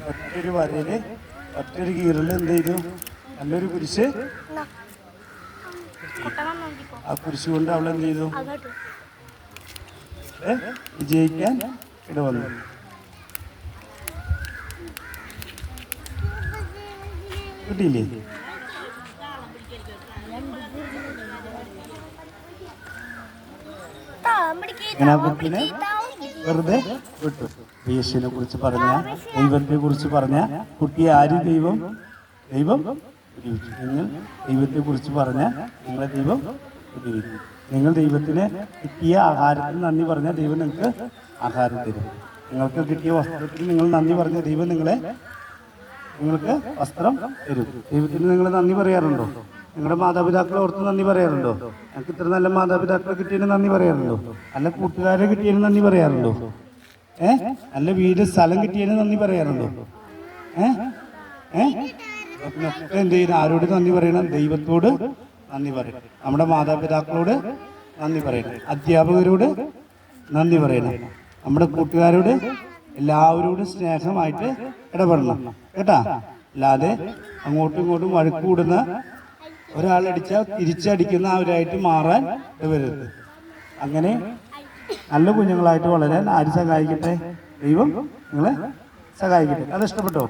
ഒറ്റൊരു വരയില് ഒറ്റൊരു കീറില് എന്ത് ചെയ്തു? നല്ലൊരു കുരിശ്. ആ കുരിശ് കൊണ്ട് അവൾ എന്ത് ചെയ്തു? വിജയിക്കാൻ ഇടവന്നു. കിട്ടിയില്ലേ? ഇങ്ങനെ ആ കുട്ടിനെ വെറുതെ വിട്ടു. യേശുവിനെ കുറിച്ച് പറഞ്ഞ, ദൈവത്തെ കുറിച്ച് പറഞ്ഞ കുട്ടിയെ ആര് ദൈവം ഉപയോഗിച്ചു. നിങ്ങൾ ദൈവത്തെ കുറിച്ച് പറഞ്ഞ നിങ്ങളെ ദൈവം ഉപയോഗിക്കും. നിങ്ങൾ ദൈവത്തിന് കിട്ടിയ ആഹാരത്തിന് നന്ദി പറഞ്ഞ ദൈവം നിങ്ങൾക്ക് ആഹാരം തരും. നിങ്ങൾക്ക് കിട്ടിയ വസ്ത്രത്തിന് നിങ്ങൾ നന്ദി പറഞ്ഞ ദൈവം നിങ്ങൾക്ക് വസ്ത്രം തരും. ദൈവത്തിന് നിങ്ങൾ നന്ദി പറയാറുണ്ടോ? നിങ്ങളുടെ മാതാപിതാക്കളെ ഓർത്ത് നന്ദി പറയാറുണ്ടോ? ഞങ്ങൾക്ക് ഇത്ര നല്ല മാതാപിതാക്കളെ കിട്ടിയതിന് നന്ദി പറയാറുണ്ടോ? നല്ല കൂട്ടുകാരെ കിട്ടിയതിന് നന്ദി പറയാറുണ്ടോ? നല്ല വീട് സ്ഥലം കിട്ടിയതിന് നന്ദി പറയാറുണ്ടോ? ഒക്കെ എന്ത് ചെയ്യുന്നത്? ആരോട് നന്ദി പറയണം? ദൈവത്തോട് നന്ദി പറയണം. നമ്മുടെ മാതാപിതാക്കളോട് നന്ദി പറയണം. അധ്യാപകരോട് നന്ദി പറയണം. നമ്മുടെ കൂട്ടുകാരോട് എല്ലാവരോടും സ്നേഹമായിട്ട് ഇടപെടണം കേട്ടാ. അല്ലാതെ അങ്ങോട്ടും ഇങ്ങോട്ടും വഴക്ക് കൂടുന്ന, ഒരാളടിച്ചാൽ തിരിച്ചടിക്കുന്നവരായിട്ട് മാറാൻ ഇടവരരുത്. അങ്ങനെ നല്ല കുഞ്ഞുങ്ങളായിട്ട് വളരാൻ ആര് സഹായിക്കട്ടെ? ദൈവം നിങ്ങളെ സഹായിക്കട്ടെ. അത് ഇഷ്ടപ്പെട്ടോ?